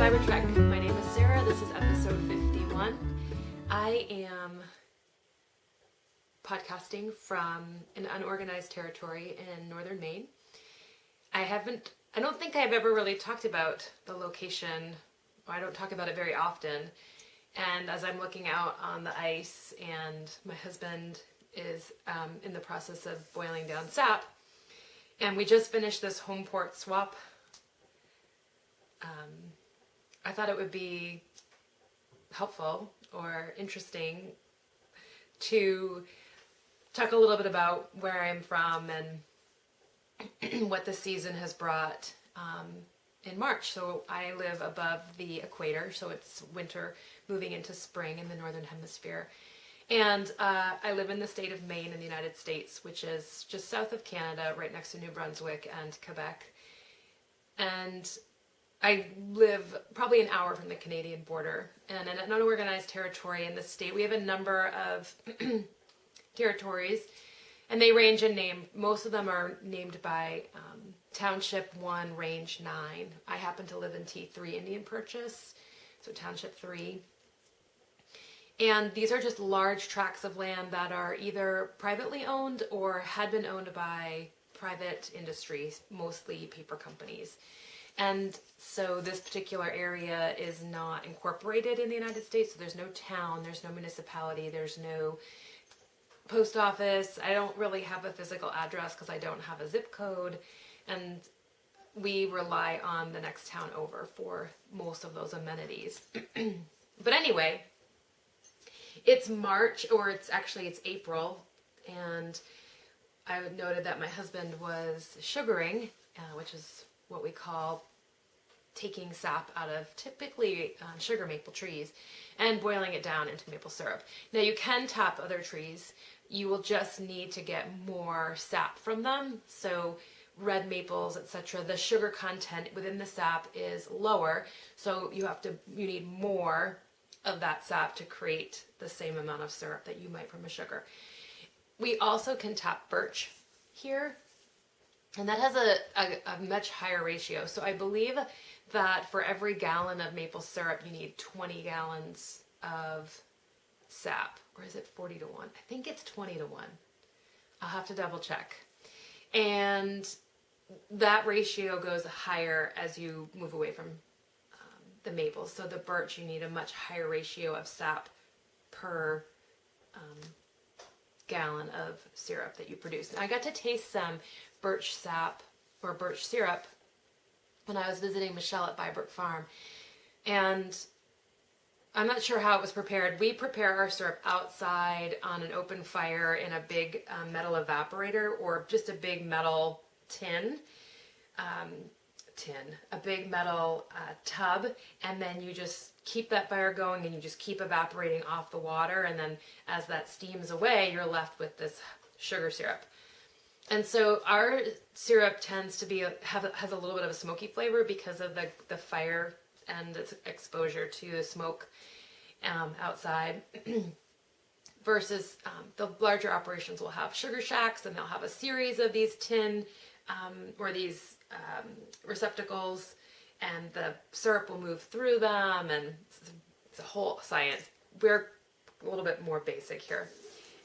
Cyber Trek. My name is Sarah. This is episode 51. I am podcasting from an unorganized territory in northern Maine. I don't think I've ever really talked about the location. I don't talk about it very often. And as I'm looking out on the ice and my husband is in the process of boiling down sap, and we just finished this home port swap, I thought it would be helpful or interesting to talk a little bit about where I'm from and what the season has brought in March. So I live above the equator, so it's winter moving into spring in the northern hemisphere. And I live in the state of Maine in the United States, which is just south of Canada, right next to New Brunswick and Quebec. And I live probably an hour from the Canadian border. And in an unorganized territory in the state, we have a number of territories, and they range in name. Most of them are named by Township 1, Range 9. I happen to live in T3 Indian Purchase, so Township 3. And these are just large tracts of land that are either privately owned or had been owned by private industries, mostly paper companies. And so this particular area is not incorporated in the United States, so there's no town, there's no municipality, there's no post office. I don't really have a physical address because I don't have a zip code, and we rely on the next town over for most of those amenities. But anyway, it's March, or it's April, and I noted that my husband was sugaring, which is what we call taking sap out of typically sugar maple trees and boiling it down into maple syrup. Now you can tap other trees. You will just need to get more sap from them. So red maples, etc., the sugar content within the sap is lower, so you need more of that sap to create the same amount of syrup that you might from a sugar. We also can tap birch here, and that has a much higher ratio. So I believe that for every gallon of maple syrup, you need 20 gallons of sap. Or is it 40 to 1? I think it's 20 to 1. I'll have to double check. And that ratio goes higher as you move away from the maples. So the birch, you need a much higher ratio of sap per gallon of syrup that you produce. And I got to taste some birch sap or birch syrup when I was visiting Michelle at Bybrook Farm, and I'm not sure how it was prepared. We prepare our syrup outside on an open fire in a big metal evaporator, or just a big metal tin, a big metal tub, and then you just keep that fire going and you just keep evaporating off the water, and then as that steams away, you're left with this sugar syrup. And so our syrup tends to has a little bit of a smoky flavor because of the fire and its exposure to the smoke outside. Versus the larger operations will have sugar shacks, and they'll have a series of these tin or these receptacles, and the syrup will move through them, and it's a whole science. We're a little bit more basic here.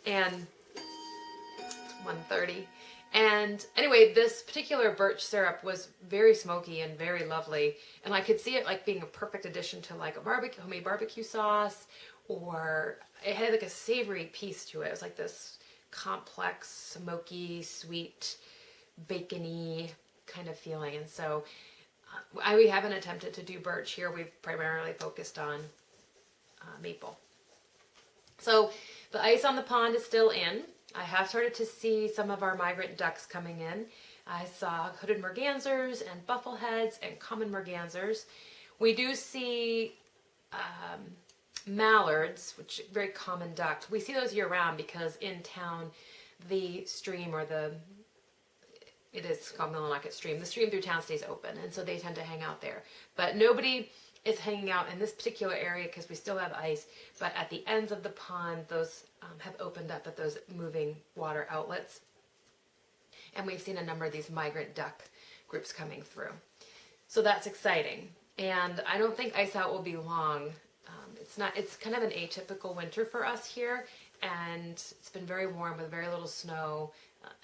And it's 1:30. And anyway, this particular birch syrup was very smoky and very lovely, and I could see it like being a perfect addition to like a homemade barbecue sauce, or it had like a savory piece to it. It was like this complex, smoky, sweet, bacony kind of feeling. And so we haven't attempted to do birch here. We've primarily focused on maple. So the ice on the pond is still in. I have started to see some of our migrant ducks coming in. I saw hooded mergansers and buffleheads and common mergansers. We do see mallards, which are very common duck. We see those year round because in town the stream, or it is called Millinocket Stream. The stream through town stays open, and so they tend to hang out there. But nobody is hanging out in this particular area because we still have ice, but at the ends of the pond, those have opened up at those moving water outlets. And we've seen a number of these migrant duck groups coming through. So that's exciting. And I don't think ice out will be long. It's kind of an atypical winter for us here, and it's been very warm with very little snow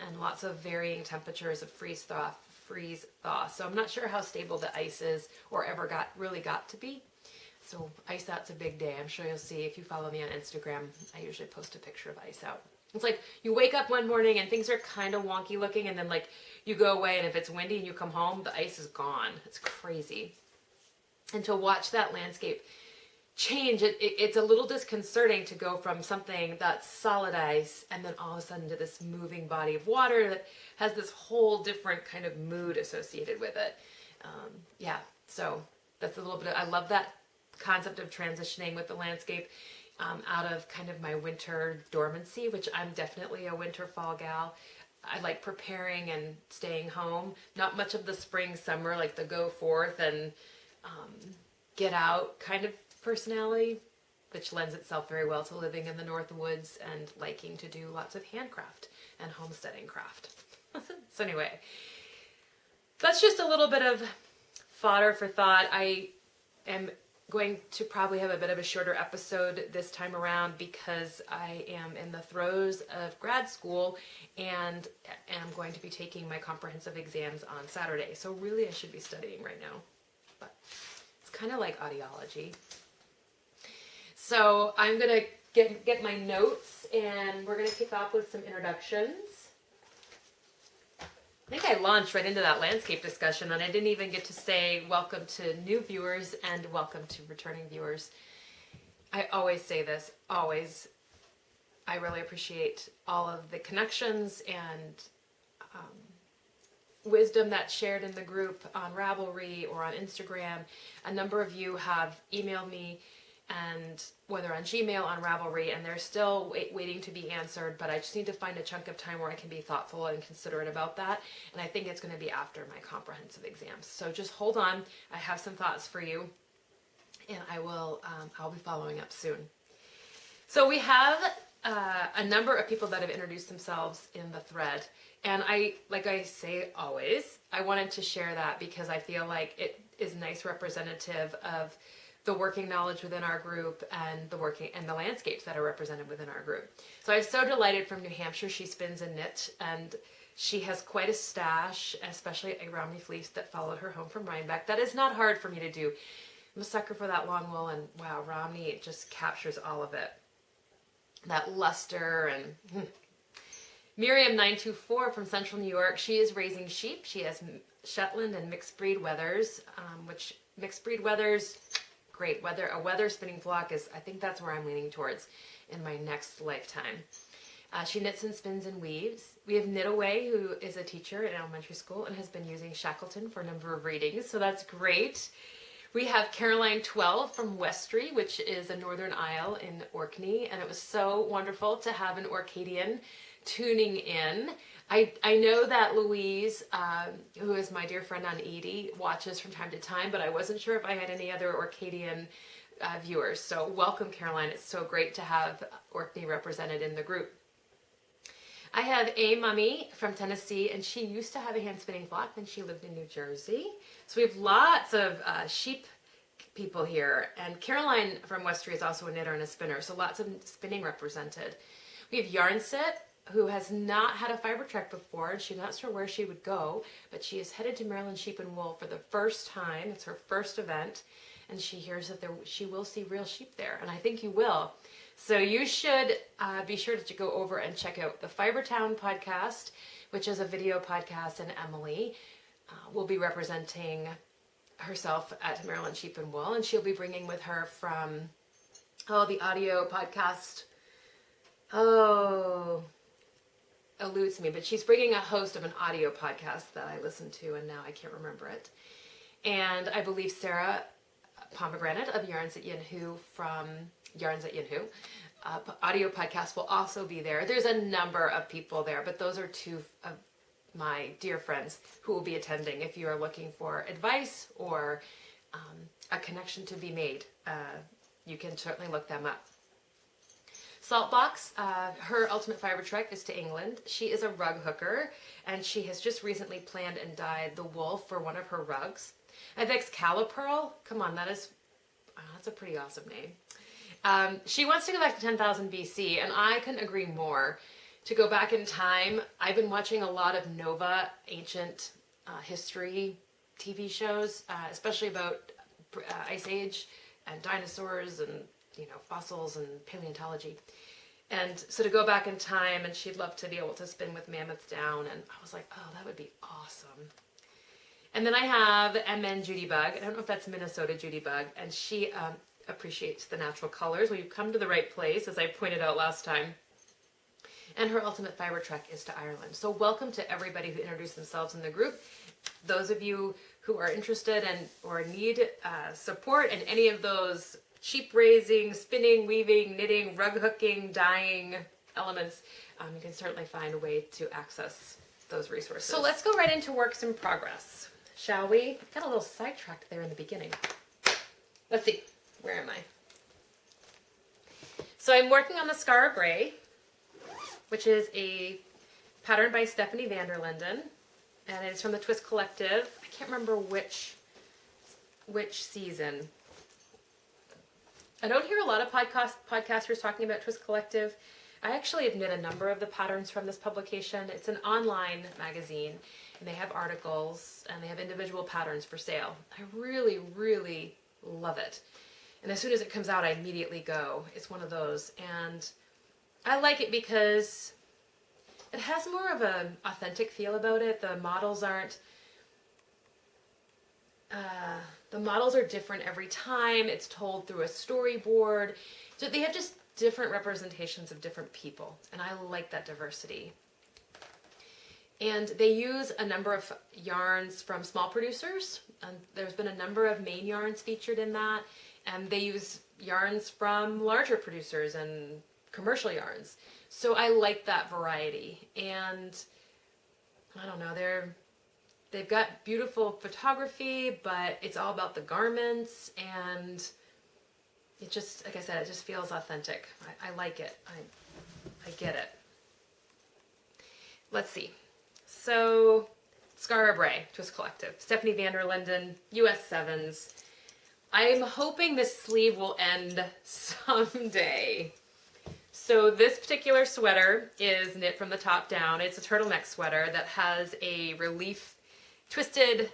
and lots of varying temperatures of freeze thaw. So I'm not sure how stable the ice is or ever really got to be. So ice out's a big day. I'm sure you'll see if you follow me on Instagram. I usually post a picture of ice out. It's like you wake up one morning and things are kind of wonky looking, and then like you go away, and if it's windy and you come home, the ice is gone. It's crazy. And to watch that landscape change, it's a little disconcerting to go from something that's solid ice and then all of a sudden to this moving body of water that has this whole different kind of mood associated with it. So that's a little bit I love that concept of transitioning with the landscape out of kind of my winter dormancy, which I'm definitely a winter fall gal. I like preparing and staying home. Not much of the spring, summer, like the go forth and get out kind of personality, which lends itself very well to living in the North Woods and liking to do lots of handcraft and homesteading craft. So anyway, that's just a little bit of fodder for thought. I am going to probably have a bit of a shorter episode this time around because I am in the throes of grad school and am going to be taking my comprehensive exams on Saturday. So really I should be studying right now, but it's kind of like audiology. So I'm going to get my notes and we're going to kick off with some introductions. I think I launched right into that landscape discussion and I didn't even get to say welcome to new viewers and welcome to returning viewers. I always say this, always. I really appreciate all of the connections and wisdom that's shared in the group on Ravelry or on Instagram. A number of you have emailed me, and whether on Gmail, on Ravelry, and they're still waiting to be answered, but I just need to find a chunk of time where I can be thoughtful and considerate about that, and I think it's going to be after my comprehensive exams. So just hold on, I have some thoughts for you, and I'll be following up soon. So we have a number of people that have introduced themselves in the thread, and like I say always, I wanted to share that because I feel like it is nice representative of the working knowledge within our group and the landscapes that are represented within our group. So I'm so delighted from New Hampshire. She spins and knit, and she has quite a stash, especially a Romney fleece that followed her home from Rhinebeck. That is not hard for me to do. I'm a sucker for that long wool, and wow, Romney, it just captures all of it. That luster and Miriam924 from Central New York. She is raising sheep. She has Shetland and mixed breed wethers, which mixed breed wethers, great. A weather spinning flock is, I think that's where I'm leaning towards in my next lifetime. She knits and spins and weaves. We have Knit Away, who is a teacher in elementary school and has been using Shackleton for a number of readings, so that's great. We have Caroline12 from Westry, which is a Northern Isle in Orkney, and it was so wonderful to have an Orcadian tuning in. I know that Louise, who is my dear friend on Edie, watches from time to time, but I wasn't sure if I had any other Orcadian viewers. So welcome, Caroline. It's so great to have Orkney represented in the group. I have a mummy from Tennessee, and she used to have a hand spinning flock, and she lived in New Jersey. So we have lots of sheep people here. And Caroline from Westry is also a knitter and a spinner, so lots of spinning represented. We have Yarn Sit, who has not had a fiber trek before, and she's not sure where she would go, but she is headed to Maryland Sheep and Wool for the first time. It's her first event, and she hears that she will see real sheep there, and I think you will. So you should be sure to go over and check out the Fibertown podcast, which is a video podcast, and Emily will be representing herself at Maryland Sheep and Wool, and she'll be bringing with her from, the audio podcast, eludes me, but she's bringing a host of an audio podcast that I listened to, and now I can't remember it. And I believe Sarah Pomegranate of Yarns at Yinhu from Yarns at Yinhu audio podcast will also be there. There's a number of people there, but those are two of my dear friends who will be attending. If you are looking for advice or a connection to be made, you can certainly look them up. Saltbox, her ultimate fiber trek is to England. She is a rug hooker, and she has just recently planned and dyed the wool for one of her rugs. Avec Calipearl. Come on, that's a pretty awesome name. She wants to go back to 10,000 BC, and I couldn't agree more. To go back in time, I've been watching a lot of Nova ancient history TV shows, especially about Ice Age and dinosaurs and fossils and paleontology. And so to go back in time, and she'd love to be able to spin with mammoths down, and I was like, oh, that would be awesome. And then I have MN Judybug. I don't know if that's Minnesota Judybug, and she appreciates the natural colors. Well, you've come to the right place, as I pointed out last time. And her ultimate fiber trek is to Ireland. So welcome to everybody who introduced themselves in the group. Those of you who are interested or need support in any of those sheep raising, spinning, weaving, knitting, rug hooking, dyeing elements, you can certainly find a way to access those resources. So let's go right into works in progress, shall we? Got a little sidetracked there in the beginning. Let's see, where am I? So I'm working on the Karabrae, which is a pattern by Stephanie van der Linden, and it's from the Twist Collective. I can't remember which season. I don't hear a lot of podcasters talking about Twist Collective. I actually have knit a number of the patterns from this publication. It's an online magazine, and they have articles, and they have individual patterns for sale. I really, really love it. And as soon as it comes out, I immediately go. It's one of those. And I like it because it has more of an authentic feel about it. The models aren't... the models are different every time. It's told through a storyboard. So they have just different representations of different people. And I like that diversity. And they use a number of yarns from small producers. And there's been a number of main yarns featured in that. And they use yarns from larger producers and commercial yarns. So I like that variety. And I don't know, they've got beautiful photography, but it's all about the garments, and it just, like I said, it just feels authentic. I like it. I get it. Let's see. So, Karabrae, Twist Collective, Stephanie van der Linden, US 7s. I'm hoping this sleeve will end someday. So this particular sweater is knit from the top down. It's a turtleneck sweater that has a relief twisted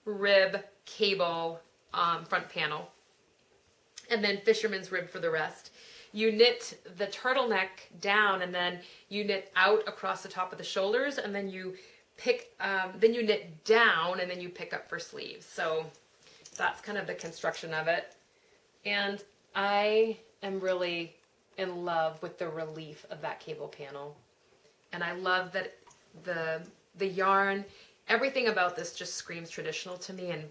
rib cable front panel, and then fisherman's rib for the rest. You knit the turtleneck down, and then you knit out across the top of the shoulders, and then you then you knit down, and then you pick up for sleeves. So that's kind of the construction of it. And I am really in love with the relief of that cable panel. And I love that the yarn, everything about this just screams traditional to me, and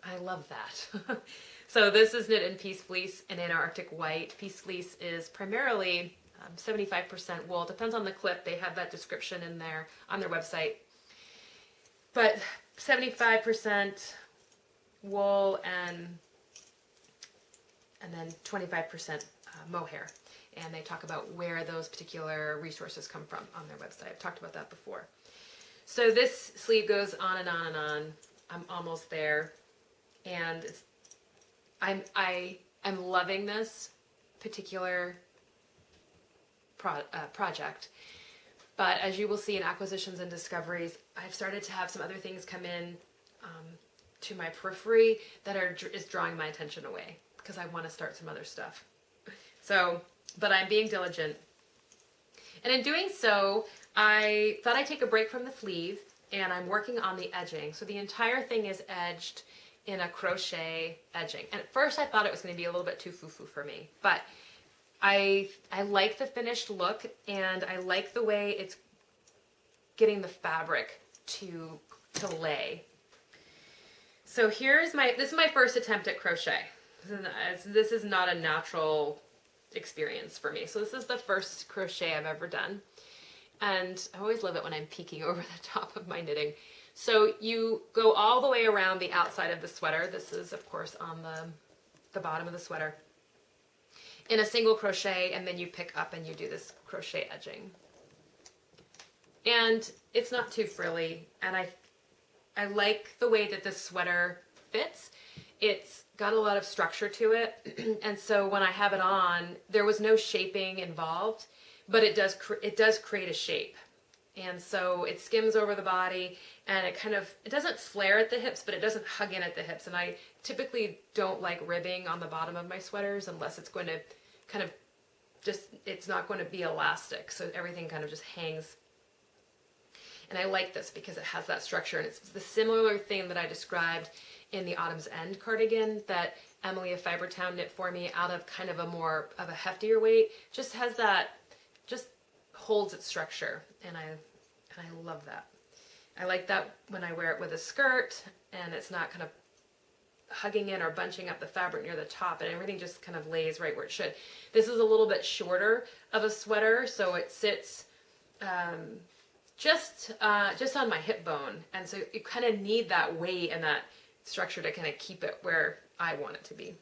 I love that. So this is knit in Peace Fleece and in Arctic White. Peace Fleece is primarily 75% wool. Depends on the clip. They have that description in there on their website. But 75% wool and then 25% mohair. And they talk about where those particular resources come from on their website. I've talked about that before. So this sleeve goes on and on and on. I'm almost there. And I'm loving this particular project. But as you will see in acquisitions and discoveries, I've started to have some other things come in to my periphery that is drawing my attention away, because I want to start some other stuff. So, but I'm being diligent. And in doing so, I thought I'd take a break from the sleeve, and I'm working on the edging. So the entire thing is edged in a crochet edging. And at first I thought it was going to be a little bit too foo-foo for me, but I like the finished look, and I like the way it's getting the fabric to lay. So this is my first attempt at crochet. This is not a natural experience for me. So this is the first crochet I've ever done. And I always love it when I'm peeking over the top of my knitting. So you go all the way around the outside of the sweater. This is, of course, on the bottom of the sweater in a single crochet, and then you pick up and you do this crochet edging. And it's not too frilly, and I like the way that this sweater fits. It's got a lot of structure to it, and so when I have it on, there was no shaping involved, but it does create a shape. And so it skims over the body, and it doesn't flare at the hips, but it doesn't hug in at the hips. And I typically don't like ribbing on the bottom of my sweaters unless it's going to it's not going to be elastic. So everything kind of just hangs. And I like this because it has that structure, and it's the similar thing that I described in the Autumn's End cardigan that Emily of Fibertown knit for me out of kind of a more of a heftier weight. Just has that, just holds its structure, and I love that. I like that when I wear it with a skirt, and it's not kind of hugging in or bunching up the fabric near the top, and everything just kind of lays right where it should. This is a little bit shorter of a sweater, so it sits just on my hip bone, and so you kind of need that weight and that structure to kind of keep it where I want it to be.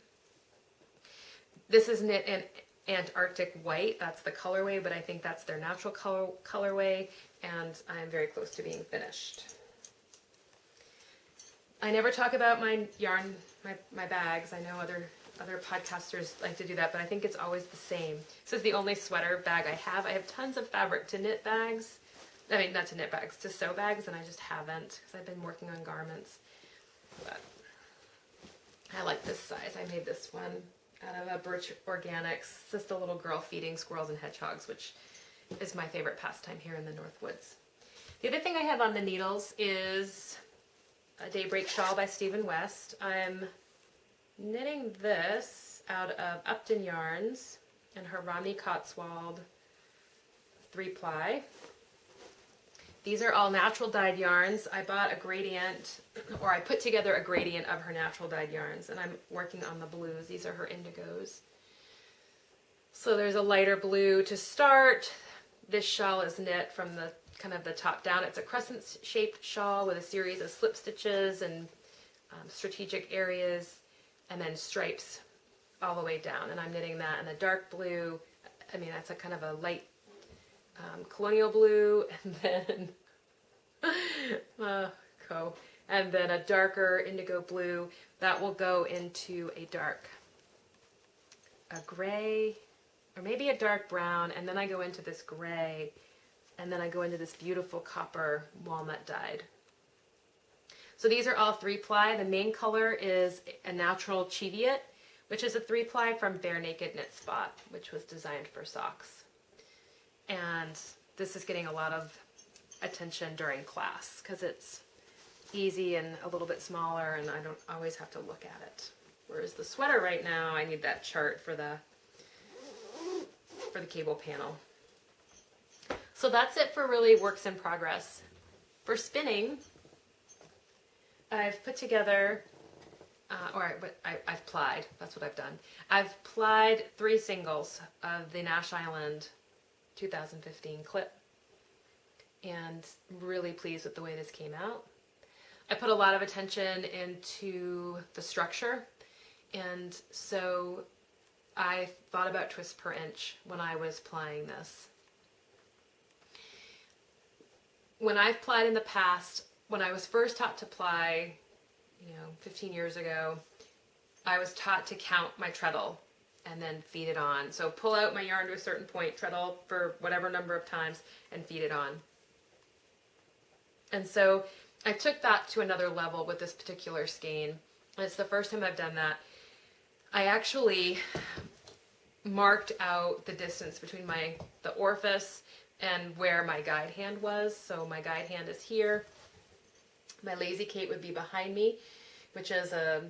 This is knit in Antarctic White. That's the colorway, but I think that's their natural colorway, and I'm very close to being finished. I never talk about my yarn, my bags. I know other podcasters like to do that, but I think it's always the same. This is the only sweater bag I have. I have tons of fabric to knit bags. I mean, not to knit bags, to sew bags, and I just haven't because I've been working on garments. But I like this size. I made this one out of a Birch Organics. It's just a little girl feeding squirrels and hedgehogs, which is my favorite pastime here in the North Woods. The other thing I have on the needles is a Daybreak Shawl by Stephen West. I'm knitting this out of Upton Yarns and Harami Cotswold 3-ply. These are all natural dyed yarns. I bought a gradient, or I put together a gradient of her natural dyed yarns, and I'm working on the blues. These are her indigos. So there's a lighter blue to start. This shawl is knit from the kind of the top down. It's a crescent shaped shawl with a series of slip stitches and strategic areas, and then stripes all the way down. And I'm knitting that in a dark blue. I mean, that's a kind of a light colonial blue, and then and then a darker indigo blue that will go into a gray, or maybe a dark brown, and then I go into this gray, and then I go into this beautiful copper walnut dyed. So these are all 3-ply. The main color is a natural Cheviot, which is a 3-ply from Bare Naked Knit Spot, which was designed for socks. And this is getting a lot of attention during class because it's easy and a little bit smaller, and I don't always have to look at it. Whereas the sweater right now, I need that chart for the cable panel. So that's it for really works in progress. For spinning, I've put together, I've plied, that's what I've done. I've plied 3 singles of the Nash Island 2015 clip, and really pleased with the way this came out. I put a lot of attention into the structure, and so I thought about twists per inch when I was plying this. When I've plied in the past, when I was first taught to ply, 15 years ago, I was taught to count my treadle and then feed it on. So pull out my yarn to a certain point, treadle for whatever number of times, and feed it on. And so I took that to another level with this particular skein. And it's the first time I've done that. I actually marked out the distance between the orifice and where my guide hand was. So my guide hand is here. My Lazy Kate would be behind me, which is a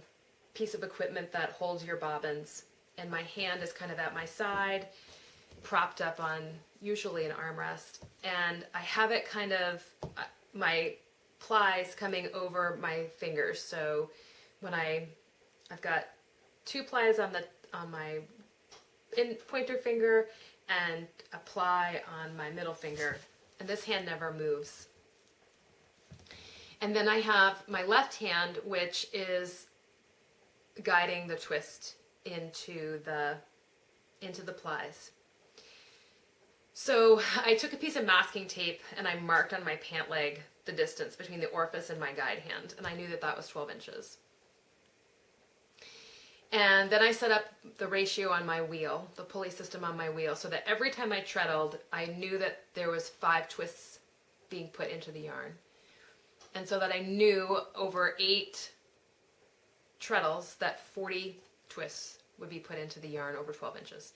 piece of equipment that holds your bobbins. And my hand is kind of at my side, propped up on usually an armrest. And I have it kind of, my plies coming over my fingers. So when I've got 2 plies on my pointer finger and a ply on my middle finger, and this hand never moves. And then I have my left hand, which is guiding the twist into the plies. So I took a piece of masking tape and I marked on my pant leg the distance between the orifice and my guide hand, and I knew that that was 12 inches. And then I set up the ratio on my wheel, the pulley system on my wheel, so that every time I treadled, I knew that there was 5 twists being put into the yarn. And so that I knew over 8 treadles that 40 twists would be put into the yarn over 12 inches.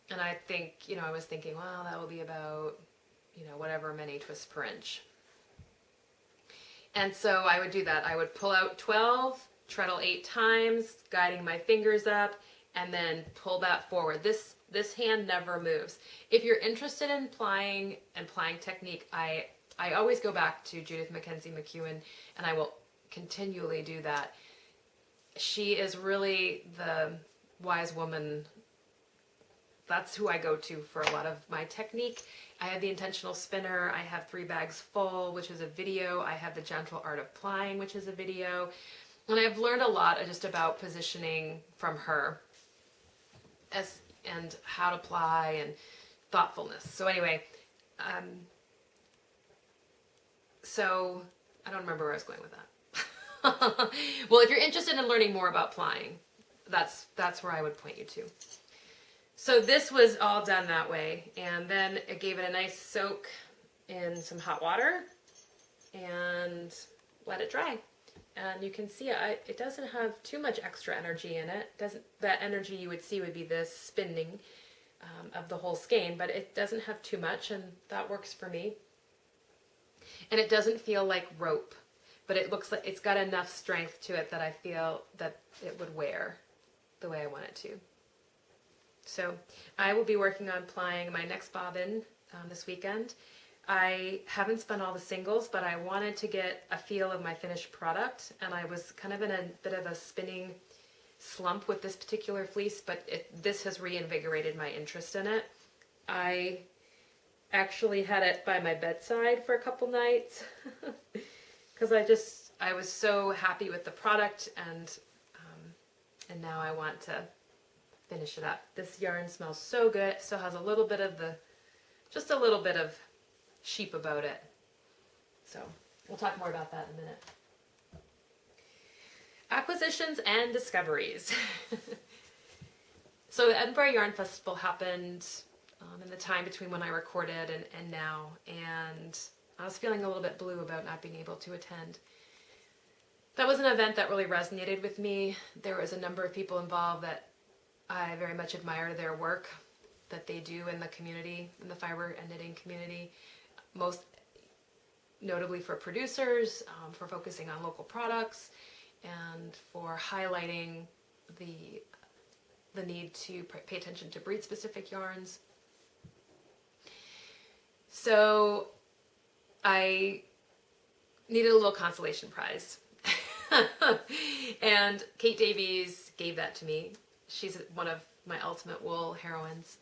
And I think, I was thinking, well, that will be about, whatever many twists per inch. And so I would do that. I would pull out 12, treadle 8 times, guiding my fingers up, and then pull that forward. This hand never moves. If you're interested in plying and plying technique, I always go back to Judith Mackenzie McEwen, and I will continually do that. She is really the wise woman. That's who I go to for a lot of my technique. I have the intentional spinner. I have 3 bags full, which is a video. I have the gentle art of plying, which is a video. And I've learned a lot just about positioning from her and how to ply and thoughtfulness. So anyway, so I don't remember where I was going with that. Well, if you're interested in learning more about plying, that's where I would point you to. So this was all done that way, and then I gave it a nice soak in some hot water and let it dry. And you can see it doesn't have too much extra energy in it. That energy you would see would be the spinning of the whole skein, but it doesn't have too much, and that works for me. And it doesn't feel like rope, but it looks like it's got enough strength to it that I feel that it would wear the way I want it to. So I will be working on plying my next bobbin this weekend. I haven't spun all the singles, but I wanted to get a feel of my finished product, and I was kind of in a bit of a spinning slump with this particular fleece, but this has reinvigorated my interest in it. I actually had it by my bedside for a couple nights because I was so happy with the product, and now I want to finish it up. This yarn smells so good. It still has a little bit of just a little bit of sheep about it. So we'll talk more about that in a minute. Acquisitions and discoveries. So the Edinburgh Yarn Festival happened in the time between when I recorded and now, and I was feeling a little bit blue about not being able to attend. That was an event that really resonated with me. There was a number of people involved that I very much admire their work that they do in the community, in the fiber and knitting community, most notably for producers, for focusing on local products, and for highlighting the need to pay attention to breed-specific yarns. So I needed a little consolation prize. And Kate Davies gave that to me. She's one of my ultimate wool heroines.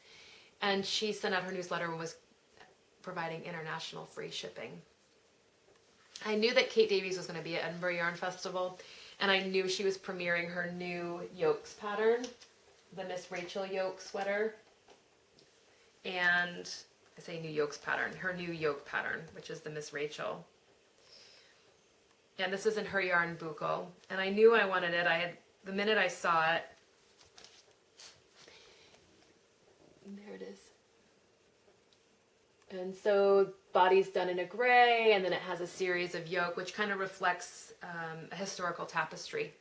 And she sent out her newsletter and was providing international free shipping. I knew that Kate Davies was going to be at Edinburgh Yarn Festival, and I knew she was premiering her new yokes pattern, the Miss Rachael yoke sweater. And I say new yokes pattern, her new yoke pattern, which is the Miss Rachael. And this is in her yarn buccal, and I knew I wanted it. The minute I saw it, there it is. And so body's done in a gray, and then it has a series of yoke, which kind of reflects a historical tapestry.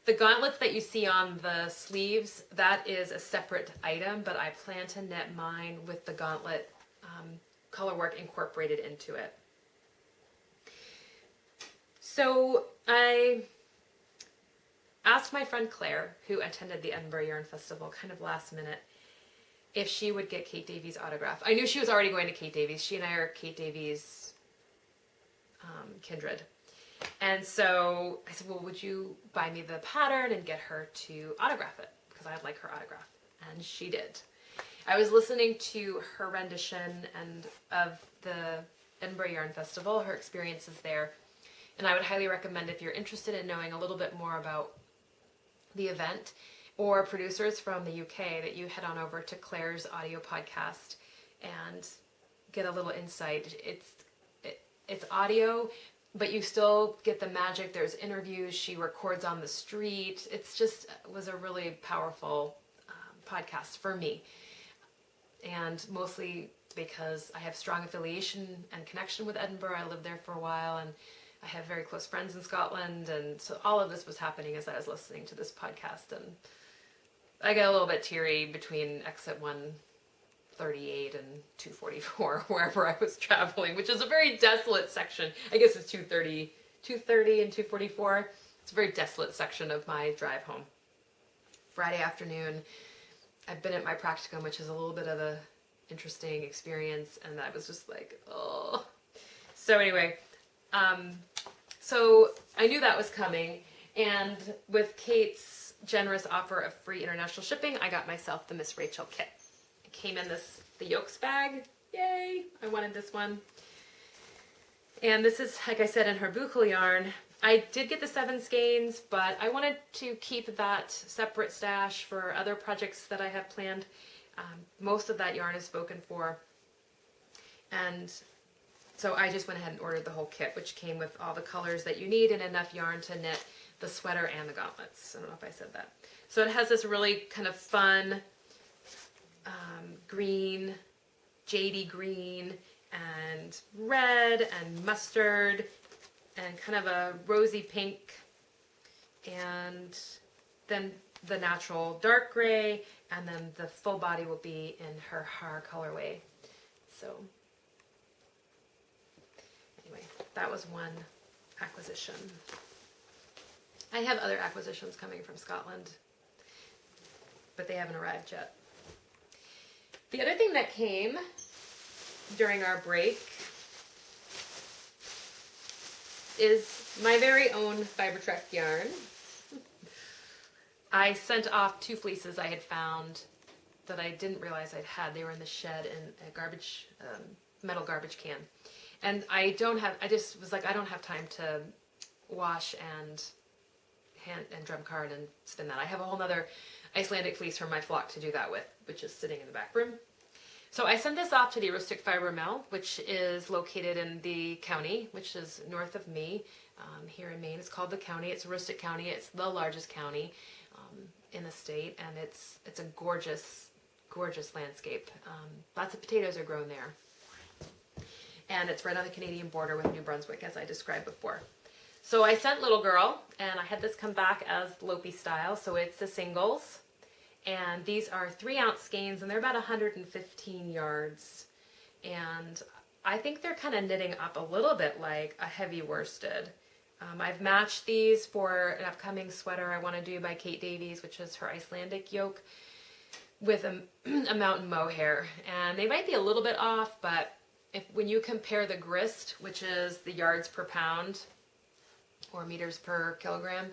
The gauntlets that you see on the sleeves, that is a separate item, but I plan to knit mine with the gauntlet color work incorporated into it. So I asked my friend Claire, who attended the Edinburgh Yarn Festival kind of last minute, if she would get Kate Davies' autograph. I knew she was already going to Kate Davies. She and I are Kate Davies kindred. And so I said, well, would you buy me the pattern and get her to autograph it? Because I'd like her autograph. And she did. I was listening to her rendition of the Edinburgh Yarn Festival, her experiences there. And I would highly recommend, if you're interested in knowing a little bit more about the event or producers from the UK, that you head on over to Claire's audio podcast and get a little insight. it's audio, but you still get the magic. There's interviews. She records on the street. It was a really powerful podcast for me. And mostly because I have strong affiliation and connection with Edinburgh. I lived there for a while, and I have very close friends in Scotland. And so all of this was happening as I was listening to this podcast. And I got a little bit teary between exit 138 and 244, wherever I was traveling, which is a very desolate section. I guess it's 230 and 244. It's a very desolate section of my drive home. Friday afternoon, I've been at my practicum, which is a little bit of a interesting experience, and I was just like, oh. So anyway, so I knew that was coming, and with Kate's generous offer of free international shipping, I got myself the Miss Rachael kit. It came in the yolks bag. Yay! I wanted this one. And this is, like I said, in her buccal yarn. I did get the 7 skeins, but I wanted to keep that separate stash for other projects that I have planned. Most of that yarn is spoken for. And so I just went ahead and ordered the whole kit, which came with all the colors that you need and enough yarn to knit the sweater and the gauntlets. I don't know if I said that. So it has this really kind of fun green, jadey green, and red and mustard, and kind of a rosy pink, and then the natural dark gray, and then the full body will be in her Har colorway. So anyway, that was one acquisition. I have other acquisitions coming from Scotland, but they haven't arrived yet. The other thing that came during our break is my very own Fibertrek yarn. I sent off 2 fleeces I had found that I didn't realize I'd had. They were in the shed in a garbage, metal garbage can. And I just was like, I don't have time to wash and drum card and spin that. I have a whole nother Icelandic fleece from my flock to do that with, which is sitting in the back room. So I sent this off to the Rustic Fiber Mill, which is located in the county, which is north of me, here in Maine. It's called the county. It's Rustic County. It's the largest county in the state, and it's a gorgeous, gorgeous landscape. Lots of potatoes are grown there. And it's right on the Canadian border with New Brunswick, as I described before. So I sent Little Girl, and I had this come back as Lopi style, so it's the singles. And these are 3-ounce skeins, and they're about 115 yards. And I think they're kind of knitting up a little bit like a heavy worsted. I've matched these for an upcoming sweater I want to do by Kate Davies, which is her Icelandic yoke, with a mountain mohair. And they might be a little bit off, but when you compare the grist, which is the yards per pound, or meters per kilogram,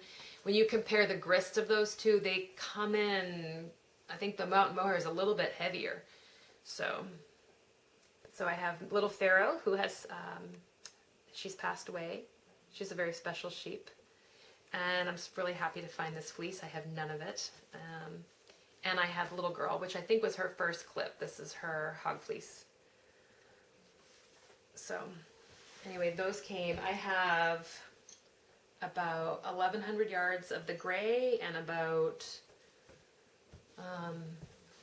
when you compare the grist of those two, they come in, I think the mountain mohair is a little bit heavier. So I have little Pharaoh, who has, she's passed away. She's a very special sheep. And I'm just really happy to find this fleece. I have none of it. And I have Little Girl, which I think was her first clip. This is her hog fleece. So anyway, those came. I have about 1,100 yards of the gray and about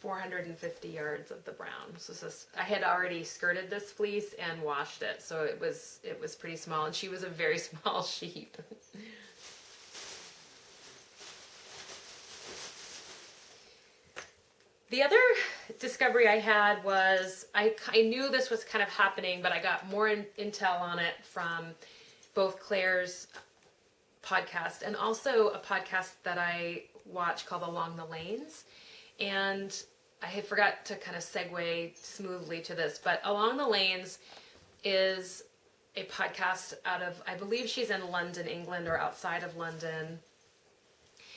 450 yards of the brown. So I had already skirted this fleece and washed it, so it was pretty small, and she was a very small sheep. The other discovery I had was I knew this was kind of happening, but I got more intel on it from both Claire's podcast and also a podcast that I watch called Along the Lanes. And I had forgot to kind of segue smoothly to this, but Along the Lanes is a podcast out of, I believe she's in London, England, or outside of London.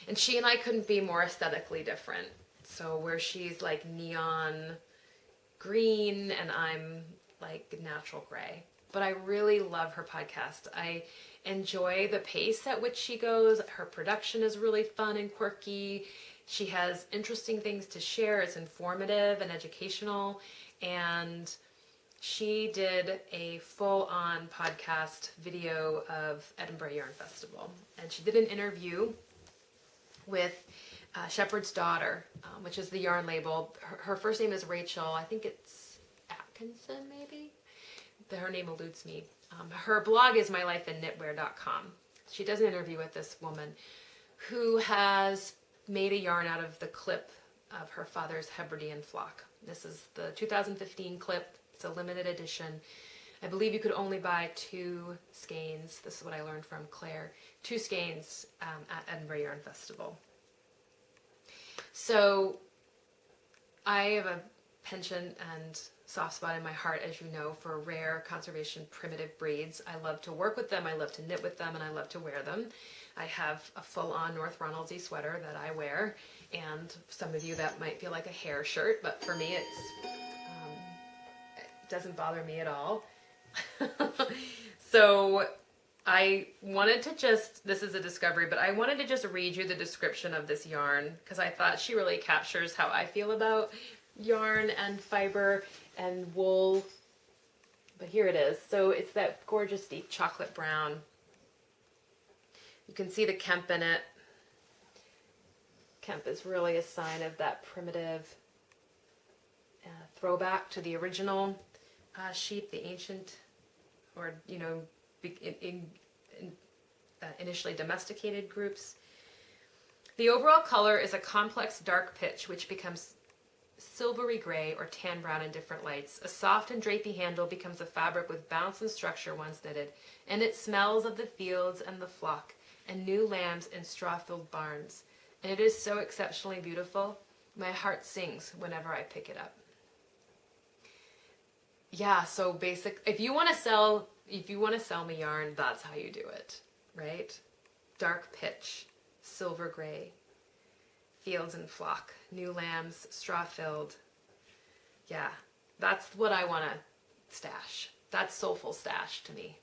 And she and I couldn't be more aesthetically different. So where she's like neon green and I'm like natural gray. But I really love her podcast. I enjoy the pace at which she goes. Her production is really fun and quirky. She has interesting things to share. It's informative and educational. And she did a full-on podcast video of Edinburgh Yarn Festival. And she did an interview with Shepherd's Daughter, which is the yarn label. Her first name is Rachael. I think it's Atkinson, maybe? Her name eludes me. Her blog is mylifeinknitwear.com. She does an interview with this woman who has made a yarn out of the clip of her father's Hebridean flock. This is the 2015 clip. It's a limited edition. I believe you could only buy 2 skeins. This is what I learned from Claire. 2 skeins at Edinburgh Yarn Festival. So I have a penchant and soft spot in my heart, as you know, for rare conservation primitive breeds. I love to work with them, I love to knit with them, and I love to wear them. I have a full-on North Ronaldsy sweater that I wear, and some of you that might feel like a hair shirt, but for me it doesn't bother me at all. So I wanted to just, this is a discovery, but I wanted to just read you the description of this yarn because I thought she really captures how I feel about yarn and fiber and wool. But here it is. So it's that gorgeous deep chocolate brown. You can see the Kemp in it. Kemp is really a sign of that primitive throwback to the original sheep, the ancient, or, you know, initially domesticated groups. The overall color is a complex dark pitch which becomes silvery gray or tan brown in different lights. A soft and drapey handle becomes a fabric with bounce and structure once knitted, and it smells of the fields and the flock and new lambs in straw-filled barns. And it is so exceptionally beautiful. My heart sings whenever I pick it up. Yeah, so if you want to sell me yarn, that's how you do it, right? Dark pitch, silver gray, fields and flock, new lambs, straw filled. Yeah, that's what I want to stash. That's soulful stash to me.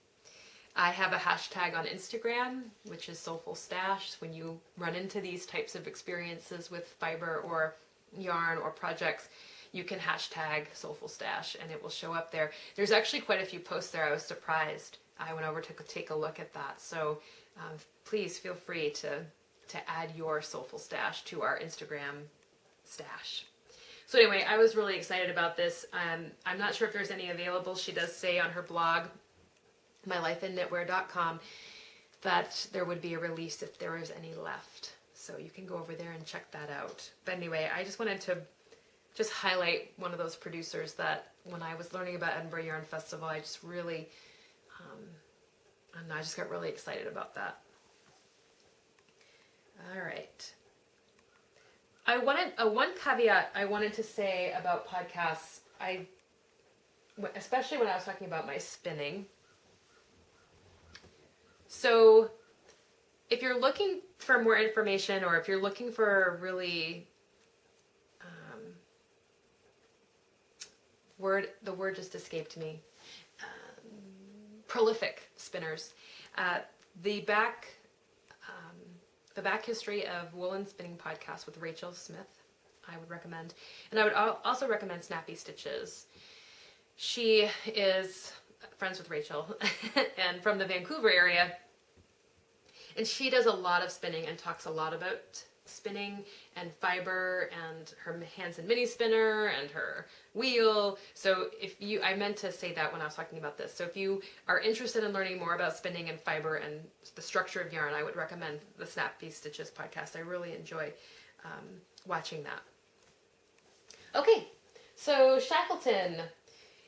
I have a hashtag on Instagram, which is soulful stash. When you run into these types of experiences with fiber or yarn or projects, you can hashtag soulful stash and it will show up there. There's actually quite a few posts there. I was surprised. I went over to take a look at that. So please feel free to add your soulful stash to our Instagram stash. So anyway, I was really excited about this. I'm not sure if there's any available. She does say on her blog, mylifeinknitwear.com, that there would be a release if there was any left. So you can go over there and check that out. But anyway, I just wanted to just highlight one of those producers that when I was learning about Edinburgh Yarn Festival, I just really, I just got really excited about that. All right. One caveat I wanted to say about podcasts, especially when I was talking about my spinning. So if you're looking for more information, or if you're looking for a really, the word just escaped me, prolific spinners, the back history of Woolen Spinning Podcast with Rachael Smith, I would recommend. And I would also recommend Snappy Stitches. She is friends with Rachael and from the Vancouver area. And she does a lot of spinning and talks a lot about spinning and fiber and her Hansen mini spinner and her wheel. So I meant to say that when I was talking about this. So if you are interested in learning more about spinning and fiber and the structure of yarn, I would recommend the Snappy Stitches podcast. I really enjoy watching that. Okay, so Shackleton,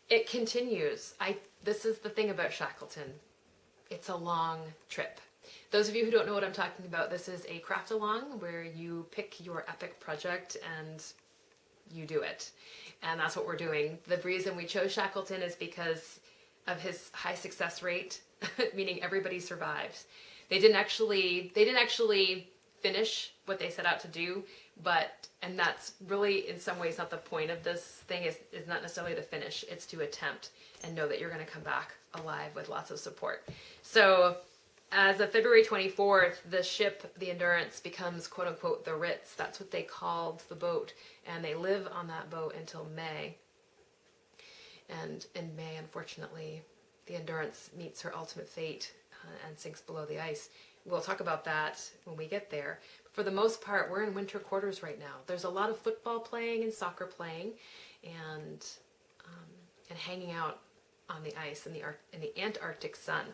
it continues. This is the thing about Shackleton. It's a long trip. Those of you who don't know what I'm talking about, this is a craft along where you pick your epic project and you do it. And that's what we're doing. The reason we chose Shackleton is because of his high success rate, meaning everybody survives. They didn't actually finish what they set out to do, and that's really in some ways not the point of this thing, is not necessarily to finish, it's to attempt and know that you're going to come back alive with lots of support. So as of February 24th, the ship, the Endurance, becomes quote unquote the Ritz. That's what they called the boat. And they live on that boat until May. And in May, unfortunately, the Endurance meets her ultimate fate and sinks below the ice. We'll talk about that when we get there. But for the most part, we're in winter quarters right now. There's a lot of football playing and soccer playing, and hanging out on the ice in the Antarctic sun.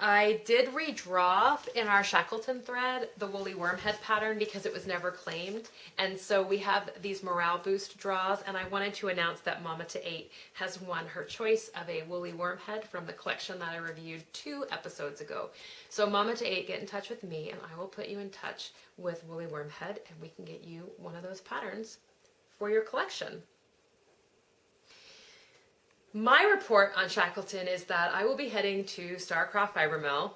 I did redraw in our Shackleton thread the woolly wormhead pattern because it was never claimed, and so we have these morale boost draws, and I wanted to announce that Mama to 8 has won her choice of a woolly wormhead from the collection that I reviewed 2 episodes ago. So Mama to 8, get in touch with me and I will put you in touch with woolly wormhead, and we can get you one of those patterns for your collection. My report on Shackleton is that I will be heading to Starcroft Fiber Mill.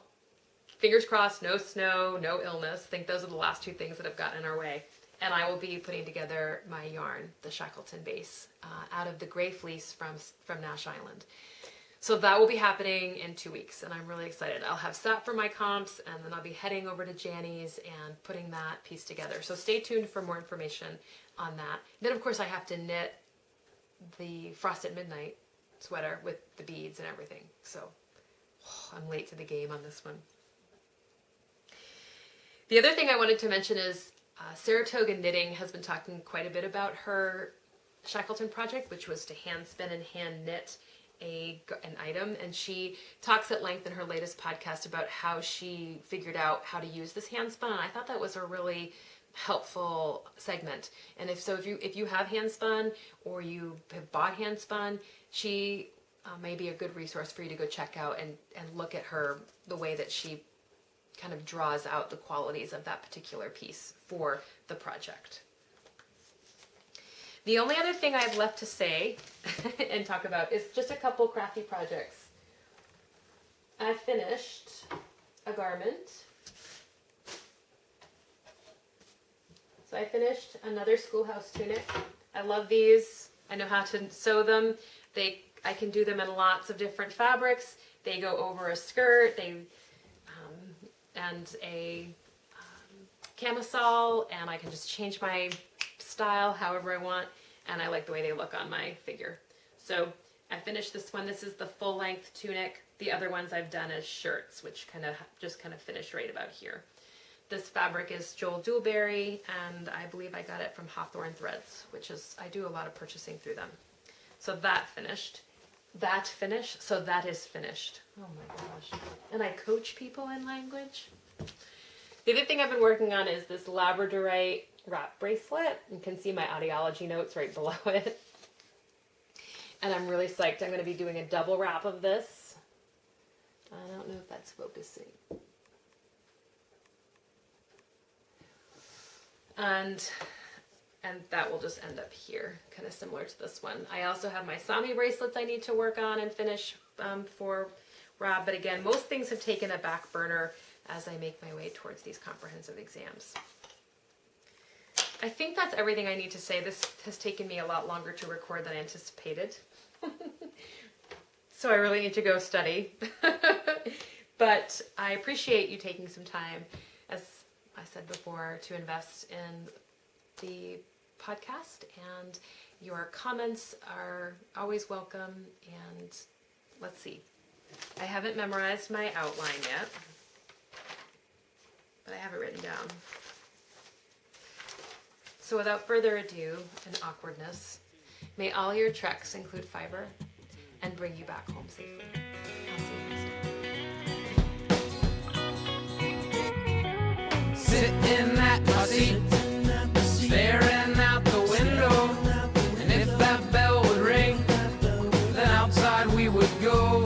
Fingers crossed, no snow, no illness. I think those are the last 2 things that have gotten in our way. And I will be putting together my yarn, the Shackleton base, out of the gray fleece from Nash Island. So that will be happening in 2 weeks, and I'm really excited. I'll have sat for my comps, and then I'll be heading over to Janny's and putting that piece together. So stay tuned for more information on that. Then, of course, I have to knit the Frost at Midnight sweater with the beads and everything. So I'm late to the game on this one. The other thing I wanted to mention is Saratoga Knitting has been talking quite a bit about her Shackleton project, which was to hand spin and hand knit an item, and she talks at length in her latest podcast about how she figured out how to use this hand spun, and I thought that was a really helpful segment. And if you have hand spun or you have bought hand spun, she may be a good resource for you to go check out and look at the way that she kind of draws out the qualities of that particular piece for the project. The only other thing I have left to say and talk about is just a couple crafty projects. I finished a garment. So I finished another schoolhouse tunic. I love these. I know how to sew them. I can do them in lots of different fabrics. They go over a skirt, and a camisole, and I can just change my style however I want, and I like the way they look on my figure. So I finished this one. This is the full length tunic. The other ones I've done as shirts, which just finished right about here. This fabric is Joel Dewberry, and I believe I got it from Hawthorne Threads, I do a lot of purchasing through them. So that finished. That finished. So that is finished. Oh my gosh. And I coach people in language. The other thing I've been working on is this Labradorite wrap bracelet. You can see my audiology notes right below it. And I'm really psyched. I'm going to be doing a double wrap of this. I don't know if that's focusing. And that will just end up here, kind of similar to this one. I also have my Sami bracelets I need to work on and finish for Rob. But again, most things have taken a back burner as I make my way towards these comprehensive exams. I think that's everything I need to say. This has taken me a lot longer to record than I anticipated. So I really need to go study. But I appreciate you taking some time, as I said before, to invest in the podcast, and your comments are always welcome. And let's see, I haven't memorized my outline yet, but I have it written down. So without further ado and awkwardness, may all your treks include fiber and bring you back home safely. I'll see you next time. Sitting at my seat, staring out the window, and if that bell would ring, then outside we would go.